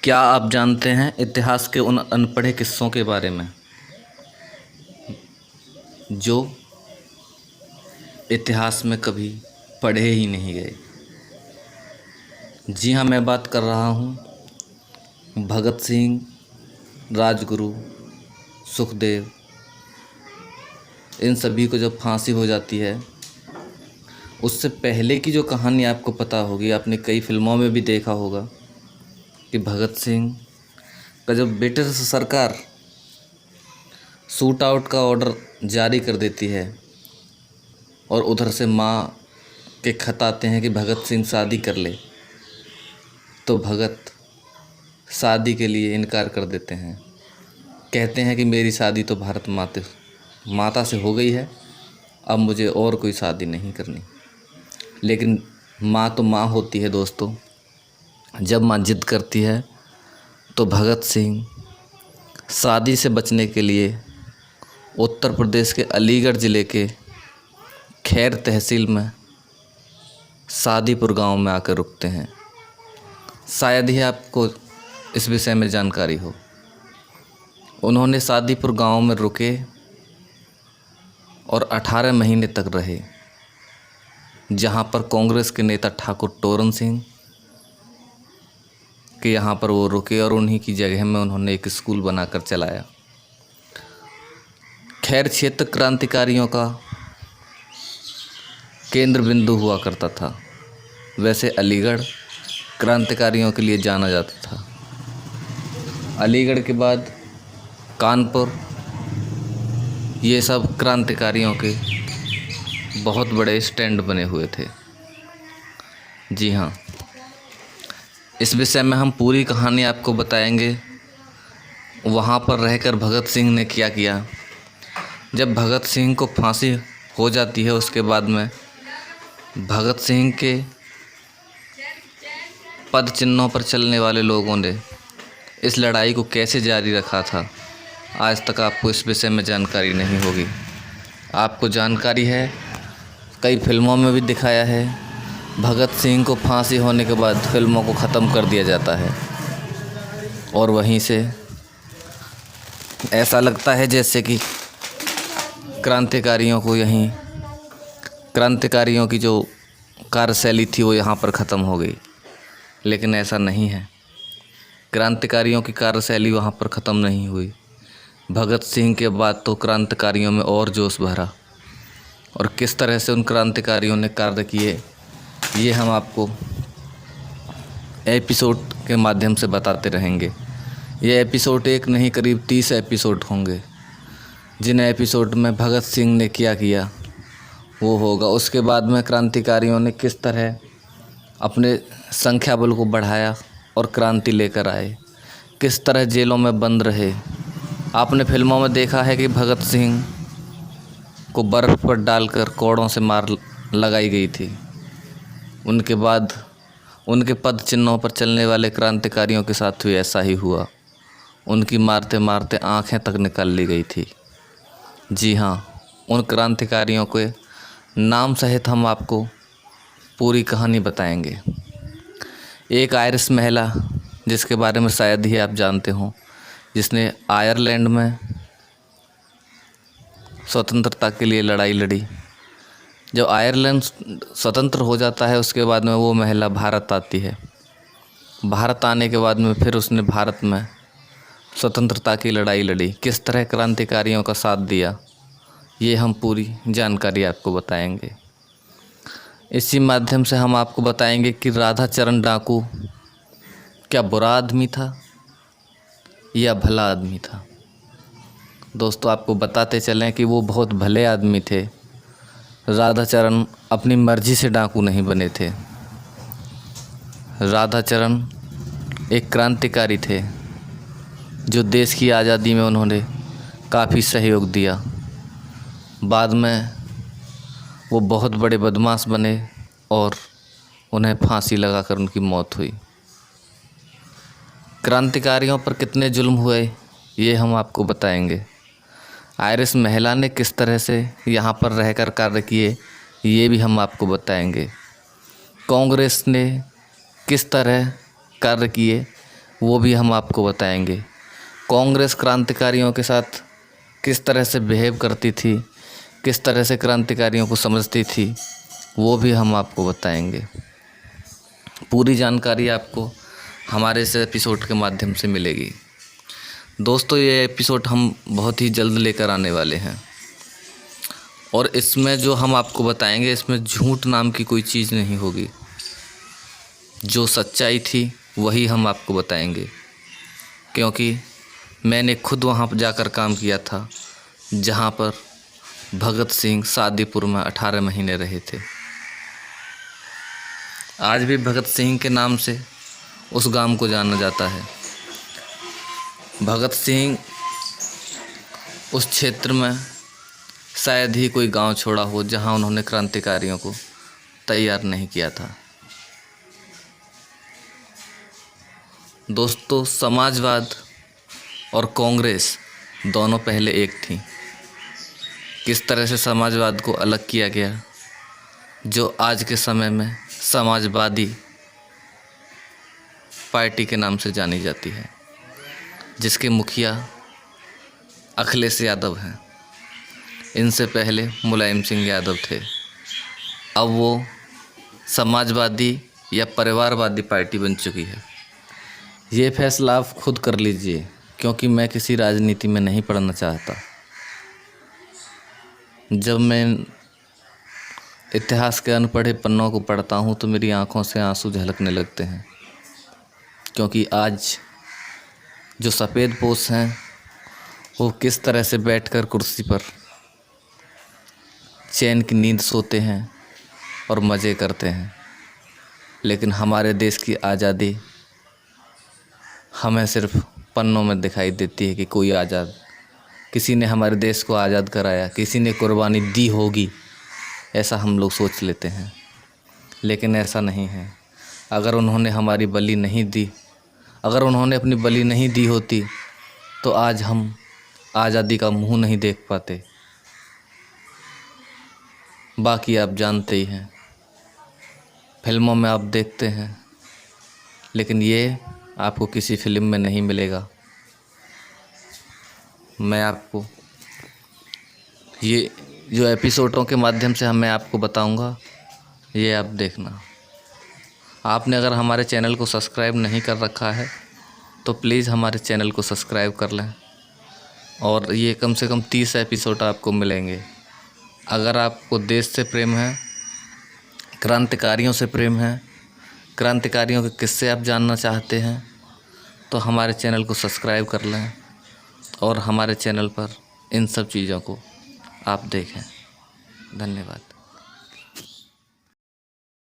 क्या आप जानते हैं इतिहास के उन अनपढ़े किस्सों के बारे में जो इतिहास में कभी पढ़े ही नहीं गए। जी हाँ, मैं बात कर रहा हूँ भगत सिंह, राजगुरु, सुखदेव, इन सभी को जब फांसी हो जाती है उससे पहले की जो कहानी आपको पता होगी, आपने कई फिल्मों में भी देखा होगा कि भगत सिंह का जब ब्रिटिश सरकार शूट आउट का ऑर्डर जारी कर देती है और उधर से माँ के खत आते हैं कि भगत सिंह शादी कर ले, तो भगत शादी के लिए इनकार कर देते हैं। कहते हैं कि मेरी शादी तो भारत माता से हो गई है, अब मुझे और कोई शादी नहीं करनी। लेकिन माँ तो माँ होती है दोस्तों। जब माँ जिद करती है तो भगत सिंह शादी से बचने के लिए उत्तर प्रदेश के अलीगढ़ ज़िले के खैर तहसील में सादीपुर गांव में आकर रुकते हैं। शायद ही आपको इस विषय में जानकारी हो। उन्होंने सादीपुर गांव में रुके और 18 महीने तक रहे, जहां पर कांग्रेस के नेता ठाकुर टोरन सिंह के यहाँ पर वो रुके और उन्हीं की जगह में उन्होंने एक स्कूल बनाकर चलाया। खैर क्षेत्र क्रांतिकारियों का केंद्र बिंदु हुआ करता था। वैसे अलीगढ़ क्रांतिकारियों के लिए जाना जाता था। अलीगढ़ के बाद कानपुर, ये सब क्रांतिकारियों के बहुत बड़े स्टैंड बने हुए थे। जी हाँ, इस विषय में हम पूरी कहानी आपको बताएंगे। वहाँ पर रहकर भगत सिंह ने क्या किया। जब भगत सिंह को फांसी हो जाती है, उसके बाद में भगत सिंह के पद चिन्हों पर चलने वाले लोगों ने इस लड़ाई को कैसे जारी रखा था, आज तक आपको इस विषय में जानकारी नहीं होगी। आपको जानकारी है, कई फिल्मों में भी दिखाया है, भगत सिंह को फांसी होने के बाद फिल्मों को ख़त्म कर दिया जाता है और वहीं से ऐसा लगता है जैसे कि क्रांतिकारियों की जो कार्यशैली थी वो यहाँ पर ख़त्म हो गई। लेकिन ऐसा नहीं है, क्रांतिकारियों की कार्यशैली वहाँ पर ख़त्म नहीं हुई। भगत सिंह के बाद तो क्रांतिकारियों में और जोश भरा और किस तरह से उन क्रांतिकारियों ने कार्य किए, ये हम आपको एपिसोड के माध्यम से बताते रहेंगे। ये एपिसोड एक नहीं, करीब 30 एपिसोड होंगे, जिन एपिसोड में भगत सिंह ने क्या किया वो होगा। उसके बाद में क्रांतिकारियों ने किस तरह अपने संख्या बल को बढ़ाया और क्रांति लेकर आए, किस तरह जेलों में बंद रहे। आपने फिल्मों में देखा है कि भगत सिंह को बर्फ़ पर डालकर कोड़ों से मार लगाई गई थी। उनके बाद उनके पद चिन्हों पर चलने वाले क्रांतिकारियों के साथ भी ऐसा ही हुआ। उनकी मारते मारते आँखें तक निकाल ली गई थी। जी हाँ, उन क्रांतिकारियों के नाम सहित हम आपको पूरी कहानी बताएंगे। एक आयरिश महिला, जिसके बारे में शायद ही आप जानते हों, जिसने आयरलैंड में स्वतंत्रता के लिए लड़ाई लड़ी। जब आयरलैंड स्वतंत्र हो जाता है, उसके बाद में वो महिला भारत आती है। भारत आने के बाद में फिर उसने भारत में स्वतंत्रता की लड़ाई लड़ी, किस तरह क्रांतिकारियों का साथ दिया, ये हम पूरी जानकारी आपको बताएंगे। इसी माध्यम से हम आपको बताएंगे कि राधाचरण डाकू क्या बुरा आदमी था या भला आदमी था। दोस्तों, आपको बताते चलें कि वो बहुत भले आदमी थे। राधाचरण अपनी मर्जी से डाकू नहीं बने थे। राधाचरण एक क्रांतिकारी थे जो देश की आज़ादी में उन्होंने काफ़ी सहयोग दिया। बाद में वो बहुत बड़े बदमाश बने और उन्हें फांसी लगाकर उनकी मौत हुई। क्रांतिकारियों पर कितने जुल्म हुए ये हम आपको बताएंगे। आयरिश महिला ने किस तरह से यहाँ पर रहकर कार्य किए ये भी हम आपको बताएंगे। कांग्रेस ने किस तरह कार्य किए वो भी हम आपको बताएंगे। कांग्रेस क्रांतिकारियों के साथ किस तरह से बिहेव करती थी, किस तरह से क्रांतिकारियों को समझती थी, वो भी हम आपको बताएंगे। पूरी जानकारी आपको हमारे इस एपिसोड के माध्यम से मिलेगी। दोस्तों, ये एपिसोड हम बहुत ही जल्द लेकर आने वाले हैं और इसमें जो हम आपको बताएंगे, इसमें झूठ नाम की कोई चीज़ नहीं होगी। जो सच्चाई थी वही हम आपको बताएंगे, क्योंकि मैंने खुद वहाँ पर जाकर काम किया था जहाँ पर भगत सिंह सादीपुर में 18 महीने रहे थे। आज भी भगत सिंह के नाम से उस गांव को जाना जाता है। भगत सिंह उस क्षेत्र में शायद ही कोई गांव छोड़ा हो जहां उन्होंने क्रांतिकारियों को तैयार नहीं किया था। दोस्तों, समाजवाद और कांग्रेस दोनों पहले एक थी। किस तरह से समाजवाद को अलग किया गया, जो आज के समय में समाजवादी पार्टी के नाम से जानी जाती है, जिसके मुखिया अखिलेश यादव हैं। इनसे पहले मुलायम सिंह यादव थे। अब वो समाजवादी या परिवारवादी पार्टी बन चुकी है। ये फैसला आप खुद कर लीजिए, क्योंकि मैं किसी राजनीति में नहीं पढ़ना चाहता। जब मैं इतिहास के अनपढ़े पन्नों को पढ़ता हूँ तो मेरी आँखों से आंसू झलकने लगते हैं, क्योंकि आज जो सफ़ेद पोश हैं वो किस तरह से बैठकर कुर्सी पर चैन की नींद सोते हैं और मज़े करते हैं। लेकिन हमारे देश की आज़ादी हमें सिर्फ पन्नों में दिखाई देती है कि कोई आज़ाद, किसी ने हमारे देश को आज़ाद कराया, किसी ने कुर्बानी दी होगी, ऐसा हम लोग सोच लेते हैं। लेकिन ऐसा नहीं है। अगर उन्होंने हमारी बलि नहीं दी, अगर उन्होंने अपनी बलि नहीं दी होती तो आज हम आज़ादी का मुंह नहीं देख पाते। बाकी आप जानते ही हैं, फिल्मों में आप देखते हैं, लेकिन ये आपको किसी फिल्म में नहीं मिलेगा। मैं आपको ये जो एपिसोडों के माध्यम से मैं आपको बताऊंगा, ये आप देखना। आपने अगर हमारे चैनल को सब्सक्राइब नहीं कर रखा है तो प्लीज़ हमारे चैनल को सब्सक्राइब कर लें, और ये कम से कम 30 एपिसोड आपको मिलेंगे। अगर आपको देश से प्रेम है, क्रांतिकारियों से प्रेम है, क्रांतिकारियों के किस्से आप जानना चाहते हैं, तो हमारे चैनल को सब्सक्राइब कर लें और हमारे चैनल पर इन सब चीज़ों को आप देखें। धन्यवाद।